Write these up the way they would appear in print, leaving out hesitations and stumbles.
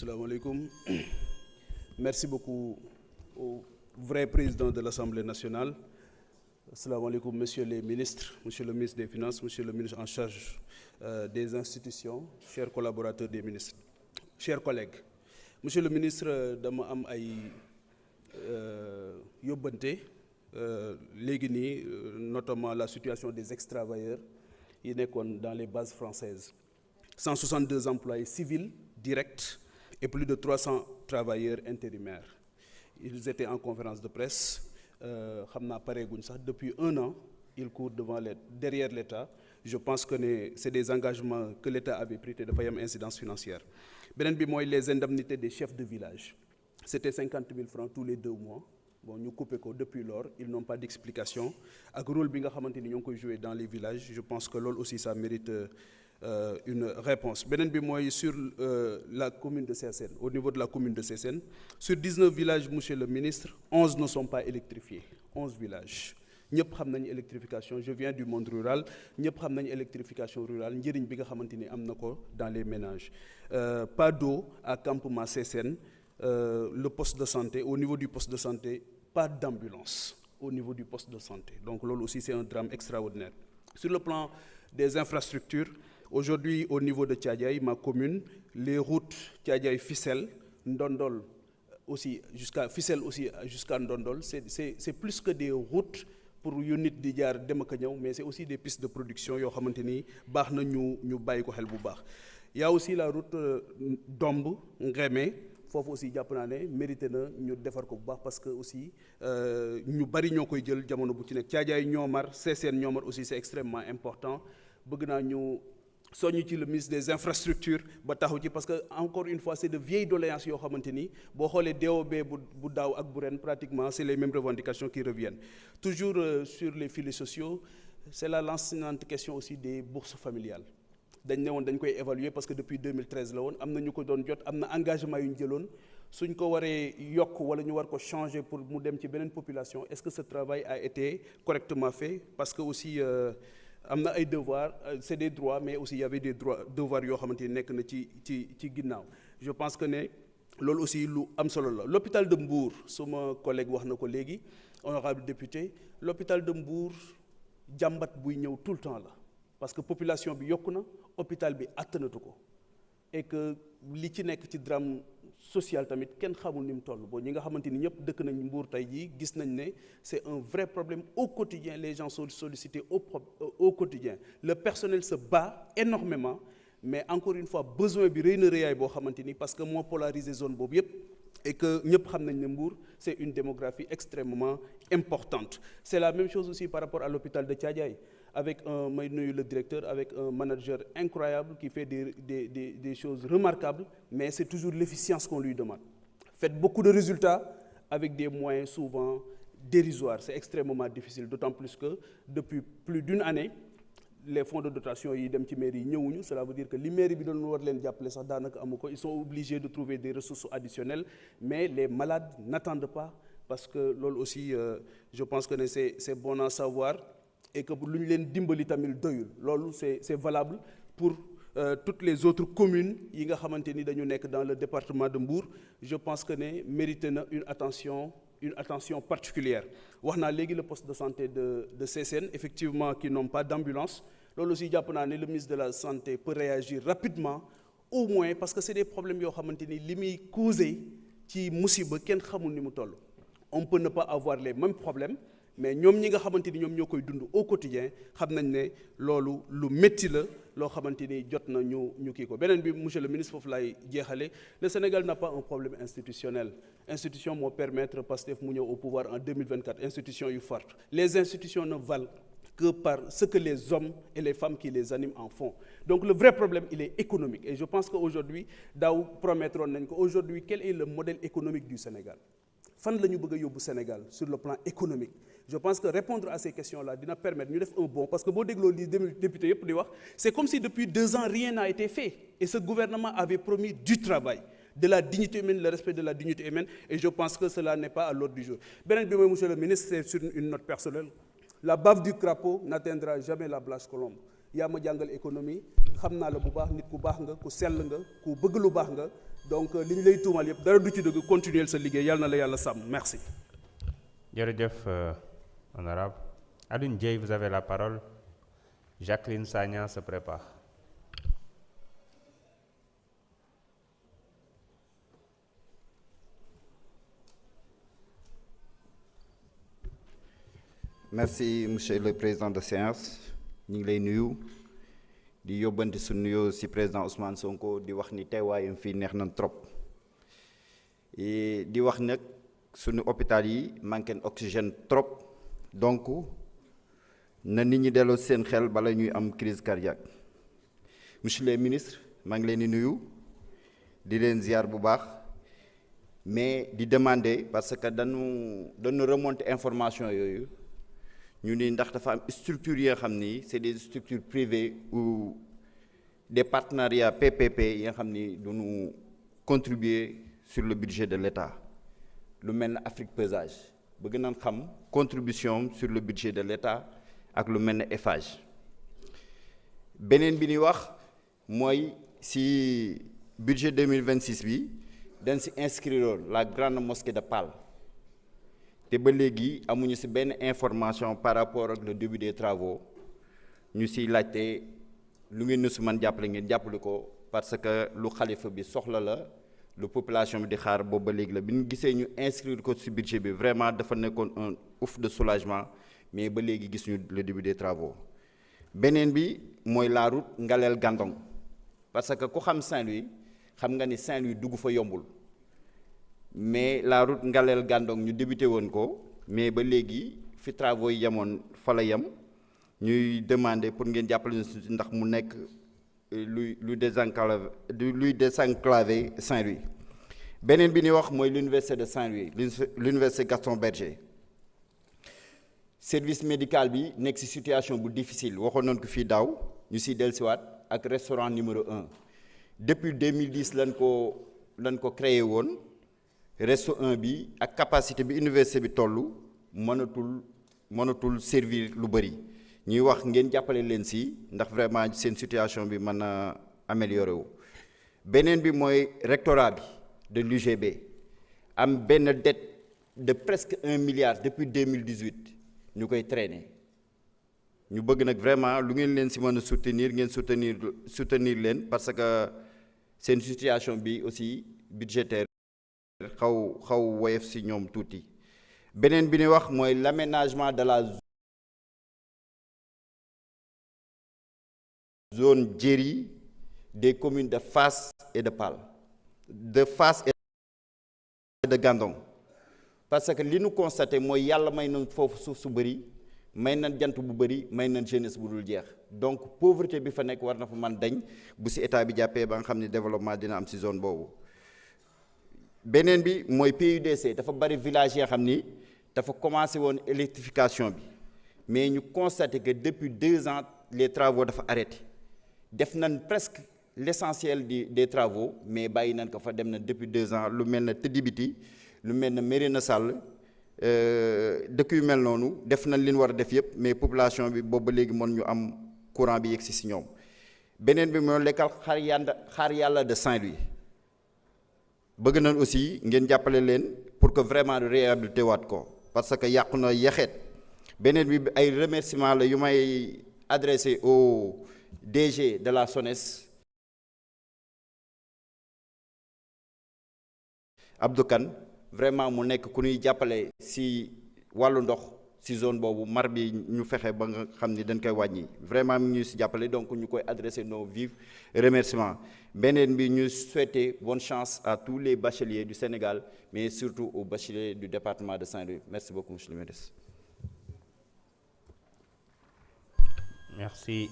Assalamu alaikum. Merci beaucoup au vrai président de l'Assemblée nationale. Assalamu alaikum, messieurs les ministres, monsieur le ministre des Finances, monsieur le ministre en charge des institutions, chers collaborateurs des ministres, chers collègues. Monsieur le ministre, dama am ay yóbbante léegi nii notamment la situation des ex-travailleurs yi nekkoon dans les bases françaises. 162 employés civils directs et plus de 300 travailleurs intérimaires. Ils étaient en conférence de presse. Xam naa pareeguñ sax depuis 1 an ils courent derrière l'État. Je pense que c'est des engagements que l'État avait pris te dafay am incidence financière. Beneen bi mooy les indemnités des chefs de village. C'était 50 000 francs tous les 2 mois. Bon, ñu coupé ko depuis lors, ils n'ont pas d'explication. Ak rôle bi nga xamante ni ñoo ngi koy jouer dans les villages, je pense que loolu aussi ça mérite une réponse. Beneen bi mooy sur la commune de Sessène, au niveau de la commune de Sessène, sur 19 villages, monsieur le ministre, 11 ne sont pas électrifiés. 11 villages. ñëpp xam nañu électrification, je viens du monde rural, ñëpp xam nañu électrification rurale njëriñ bi nga xamante ni am na ko dans les ménages. Pas d'eau à campement Sessène, le poste de santé, au niveau du poste de santé, pas d'ambulance au niveau du poste de santé. Donc loolu aussi c'est un drame extraordinaire. Sur le plan des infrastructures, aujourd'hui, au niveau de Thiadiaye, ma commune, les routes Thiadiaye-Fissel, Ndondol aussi, jusqu'à Ndondol, c'est plus que des routes pour yu nit di jaar dem ak ñëw, mais c'est aussi des pistes de production yoo xamante ni baax na ñu bàyyi ko xel bu baax. Il y a aussi la route Domb Ngrémé, foofu aussi jàpp naa ne mérité na ñu defar ko bu baax parce que aussi ñu bari ñoo koy jël jamono bu ci nekk. Thiadiaye Niomar, Sessène Niomar aussi c'est extrêmement important. Bëgg naa ñu soññ ci le ministre des infrastructures ba taxaw ci parce que encore une fois c'est de vieilles doléances yoo xamante ni boo xoolee DOB bu daaw ak bu ren pratiquement c'est les mêmes revendications qui reviennent. Toujours sur les filets sociaux, c'est la lancinante question aussi des bourses familiales. Dañ ne woon dañ koy évaluer parce que depuis 2013 la woon am na ñu ko doon jot, am na engagement yu ñu jëloon suñ ko waree yokk wala ñu war ko changer pour mu dem ci beneen population. Est-ce que ce travail a été correctement fait? Parce que aussi am na ay devoirs, c'est des droits, mais aussi il y avait des devoirs yoo xamante ni nekk na ci ginnaaw. Je pense que ne loolu aussi lu am solo la. L'hôpital de Mbour, suma collègue wax na ko léegi, honorable député, l'hôpital de Mbour jàmbat buy ñëw tout le temps la parce que population bi yokku na, hôpital bi attanatu ko et que li ci nekk ci drame social tamit kenn xamul ni mu toll. Bon ñi nga xamante ni ñëpp dëkk nañ Mbour tey jii gis nañ ne c'est un vrai problème au quotidien. Les gens sont sollicités au quotidien. Le personnel se bat énormément, mais encore une fois besoin bi rëy na rëyaay boo xamante ni parce que moo polarisé zone boobu yëpp et que ñëpp xam nañ ne Mbour c'est une démographie extrêmement importante. C'est la même chose aussi par rapport à l'hôpital de Thiadiaye avec may nuyu le directeur, avec un manager incroyable qui fait des choses remarquables, mais c'est toujours l'efficience qu'on lui demande. Faites beaucoup de résultats avec des moyens souvent dérisoires. C'est extrêmement difficile, d'autant plus que depuis plus d'une année, les fonds de dotation yi dem ci mairie yi ñëwuñu. Cela veut dire que li mairie bi doon war leen jàppale sax daanaka amu ko. Ils sont obligés de trouver des ressources additionnelles, mais les malades n'attendent pas parce que loolu aussi je pense que c'est bon à savoir. Et que lu ñu leen dimbali tamit doyul loolu c'est valable pour toutes les autres communes yi nga xamante ni dañu nekk dans le département de Mbour. Je pense que ne mérité na une attention particulière. Wax naa léegi le poste de santé de Sessène effectivement qui n'ont pas d'ambulance. Loolu aussi jàpp naa ne le ministre de la santé peut réagir rapidement au moins parce que c'est des problèmes yoo xamante ni li muy causé ci musiba kenn xamul ni mu toll. On peut ne pas avoir les mêmes problèmes. Mais ñoom ñi nga xamante ni ñoom ñoo koy dund au quotidien xam nañ ne loolu lu métti la loo xamante ni jot na ñu kii ko. Beneen bi monsieur le ministre foofu laay jeexale. Le Sénégal n'a pas un problème institutionnel. Institution moo permettre Pastef mu ñëw au pouvoir en 2024. Institution yu forte. Les institutions ne valent que par ce que les hommes et les femmes qui les animent en font. Donc le vrai problème il est économique et je pense qu'aujourd'hui daaw promettroon nañ ko. Aujourd'hui quel est le modèle économique du Sénégal? Fan la ñu bëgg a yóbbu Sénégal sur le plan économique? Je pense que répondre à ces questions-là dina permettre ñu def un bond parce que boo dégloo li député yëpp di wax c'est comme si depuis 2 ans rien n'a été fait et ce gouvernement avait promis du travail, de la dignité humaine, le respect de la dignité humaine et je pense que cela n'est pas à l'ordre du jour. Beneen bi mooy monsieur le ministre, c'est sur une note personnelle. La bave du crapaud n'atteindra jamais la Blanche Colombe. yaa ma jàngal économie xam naa la bu baax nit ku baax nga ku sell nga ku bëgg lu baax nga donc li ñu lay tuumal yëpp dara du ci dëgg continuer sa liggéey yàlla na la yàlla sàmm merci. jërëjëf honorable Alioune Dieye, vous avez la parole. Jacqueline Sagna se prépare. Merci monsieur le président de séance ñu ngi lay nuyu di yóbbante su nuyoo si président Ousmane Sonko di wax ni teewaayam fii neex na trop di wax nag sunu hôpital yi manqué oxygène trop donc na nit ñi delloo seen xel bala ñuy am crise cardiaque. Monsieur le ministre maa ngi leen di nuyu di leen ziar bu baax mais di demander parce que dañu remonter information yooyu. ñu ni ndax dafa am structure yi nga xam ni c'est des structures privées ou des partenariats PPP yi nga xam ni duñu contribuer sur le budget de l'État lu mel ne Afrique Pesage bëgg nañ xam contribution sur le budget de l'État ak lu mel ne Eiffage beneen bi ñuy wax mooy si budget 2026 bi dañ si inscrire la grande mosquée de Pâle te ba léegi amuñu ci benn information par rapport ak le début des travaux ñu ciy laajte lu ngeen si man jàppale ngeen jàppale ko parce que lu xalifa bi soxla la lu population bi di xaar boobu ba léegi la bi ñu gisee ñu inscrire ko ci budget bi vraiment dafa nekkoon un ouf de soulagement mais ba léegi gis ñu le début des travaux beneen bi mooy la route Ngalel Gandon parce que ku xam Saint-Louis xam nga ni Saint-Louis dugg fa yombul. mais la route Ngalel Gandon ñu débuté woon ko mais ba léegi fi travaux yi yemoon fa la yem ñuy demander pour ngeen jàppale ñu ndax mu nekk luy désenclaver Saint-Louis beneen bi ñuy wax mooy l'université de Saint-Louis l'université Gaston Berger service médical bi nekk ci situation bu difficile waxoon nañ ko fii daaw ñu ciy dellusiwaat ak restaurant numéro 1 depuis 2010 lañ ko créé woon. Resto 1 bi ak capacité bi université bi toll mënatul servir lu bëri ñuy wax ngeen jàppale leen si ndax vraiment seen situation bi mën a améliorer wu. beneen bi mooy rectorat bi de l'UGB am benn dette de presque 1 milliard depuis 2018 ñu koy traîner ñu bëgg nag vraiment lu ngeen leen si mën a soutenir ngeen soutenir leen parce que seen situation bi aussi budgétaire. xaw woyof ci ñoom tuuti beneen bi ñuy wax mooy l'aménagement de la zone Djeri des communes de Fass et de Pâle de Fass et de Gandon parce que li ñu constaté mooy yàlla may nañ foofu suuf su bëri may nañ jant bu bëri may nañ jeunesse bu dul jeex donc pauvreté bi fa nekk war na fa man dañ bu ci état bi jàppee ba nga xam ne développement dina am ci zone boobu. beneen bi mooy PUDC dafa bari village yoo xam ni dafa commencé woon électrification bi mais ñu constaté que depuis 2 ans les travaux dafa arrêté def nañ presque l'essentiel des travaux mais bàyyi nañ ko fa dem na depuis 2 ans lu mel na Tëddibiti lu mel na Mérina Sall dëkk yu mel noonu def nañ li ñu war a def yëpp mais population bi boobu ba léegi mën ñu am courant bi yegsi ci ñoom beneen bi mooy lekkal xaar yàlla de Saint-Louis. bëgg nañ aussi ngeen jàppale leen pour que vraiment réhabilité waat ko parce que yàqu na yaxeet beneen bi ay remerciements la yu may adressé au DG de la SONES Abdou Kane vraiment mu nekk ku ñuy jàppale ci wàllu ndox ci zone boobu mar bi ñu fexe ba nga xam ni dañ koy wàññi vraiment mi ñu ci jàppale donc ñu koy adresser nos vifs remerciements beneen bi ñu souhaiter bonne chance à tous les bacheliers du Sénégal mais surtout aux bacheliers du département de Saint-Louis merci beaucoup monsieur le ministre. Merci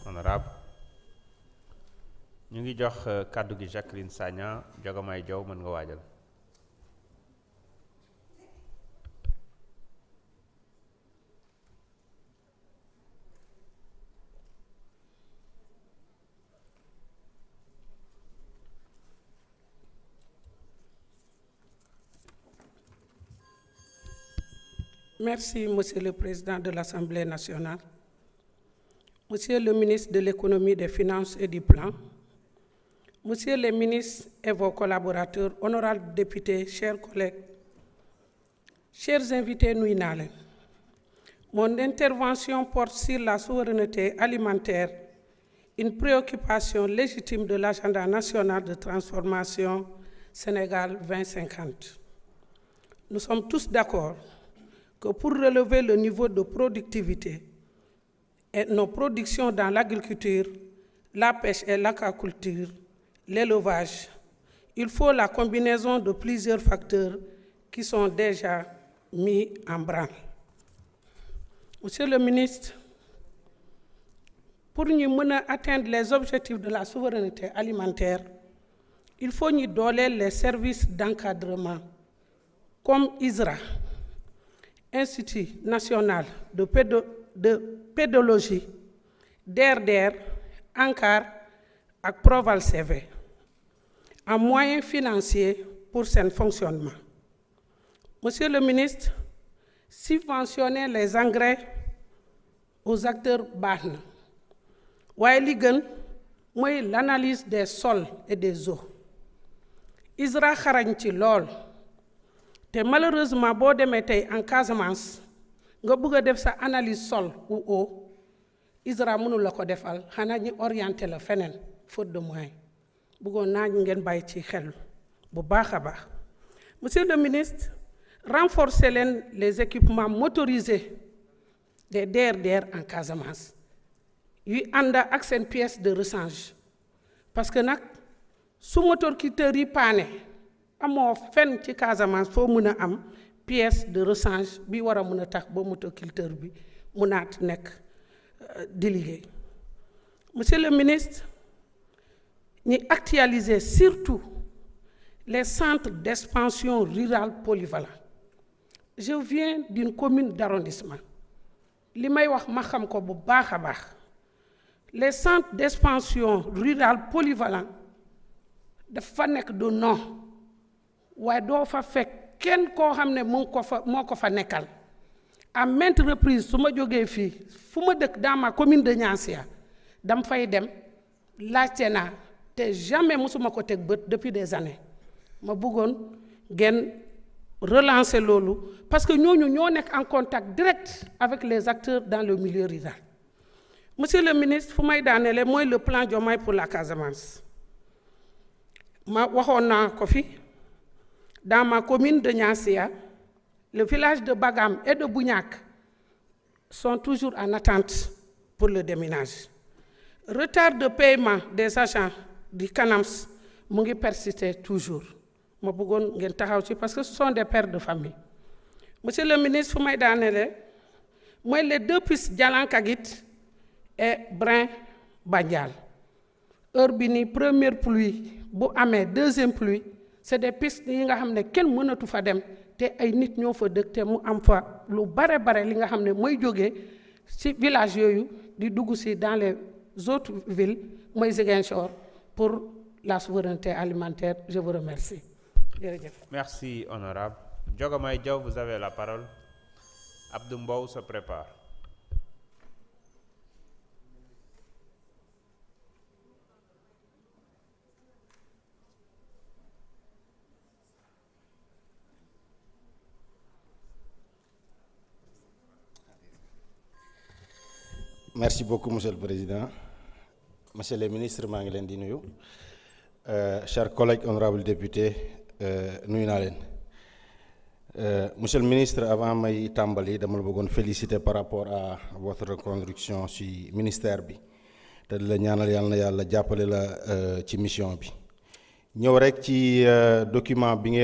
honorable ñu ngi jox kàddu gi Jacqueline Sagna Jogomay Diaw mën nga waajal. Merci, Monsieur le Président de l'Assemblée nationale. Monsieur le ministre de l'Économie, des Finances et du Plan, Monsieur les ministres et vos collaborateurs, honorables députés, chers collègues, chers invités, nuyu naa leen. Mon intervention porte sur la souveraineté alimentaire, une préoccupation légitime de l'agenda national de transformation Sénégal 2050. Nous sommes tous d'accord que pour relever le niveau de productivité et nos productions dans l'agriculture, la pêche et l'aquaculture, l'élevage, il faut la combinaison de plusieurs facteurs qui sont déjà mis en branle. Monsieur le ministre, pour nous atteindre les objectifs de la souveraineté alimentaire, il faut nous donner les services d'encadrement comme ISRA, Institut national de pédologie, DER, ANCAR et Proval CV, en moyens financiers pour son fonctionnement. Monsieur le ministre, subventionner les engrais aux acteurs baax na waaye li gën mooy l'analyse des sols et des eaux. ISRA xarañ ci lool te malheureusement boo demee tey en Casamance nga bëgg a def sa analyse sol ou eau ISRA mënul la ko defal xanaa ñi orienté la feneen faute de moyens bëggoon naa ngeen bàyyi ci xel bu baax a baax. Monsieur le ministre, renforcer les équipements motorisés des DER en Casamance yuy ànd ak seen pièce de rechange parce que nag su motoculteurs yi paane amoo fenn ci Casamance foo mën a am pièce de rechange bi war a mën a tax ba motoculteur bi mënaat nekk di liggéey. Monsieur le ministre, ñi actualiser surtout les centres d'expansion rurale polyvalents. Je viens d'une commune d'arrondissement. Li may wax ma xam ko bu baax a baax. Les centres d'expansion rurale polyvalents dafa nekk de nom waaye doo fa fekk kenn koo xam ne moo ko fa nekkal. À maintes reprises su ma jógee fii fu ma dëkk dans ma commune de Niassia dam fay dem laajte naa te jamais musuma ko teg bët depuis des années ma bëggoon ngeen relancer loolu parce que ñooñu ñoo nekk en contact direct avec les acteurs dans le milieu rural. Monsieur le ministre, fu may daaneele mooy le plan Diomaye pour la Casamance. Ma waxoon naa ko fi dans ma commune de Niassia, le village de Bagam et de Bougnac sont toujours en attente pour le déminage. Retard de paiement des agents du CANAMS mu ngi persister toujours. Ma bëggoon ngeen taxaw ci parce que ce sont des pères de famille. Monsieur le ministre, fu may daaneele mooy les deux pistes Dialan-Kagit et Brin Bandial. Heure bi ni première pluie bu amee deuxième pluie c'est des pistes yi nga xam ne kenn mënatu fa dem te ay nit ñoo fa dëkk te mu am fa lu bare li nga xam ne mooy jógee ci village yooyu di dugg ci dans les autres villes mooy Ziguinchor pour la souveraineté alimentaire. Je vous remercie. Merci honorable. Diogomaye Diaw, vous avez la parole. Abdou Mbow se prépare. Merci beaucoup, Monsieur le Président. Monsieur le ministre, maa ngi leen di nuyu. Chers collègues, honorables députés, nuyu naa leen. Monsieur le ministre, avant may tàmbali dama la bëggoon féliciter par rapport à votre reconduction ci ministère bi te di la ñaanal yàlla na yàlla jàppale la ci mission bi. ñëw rek ci document bi ngeen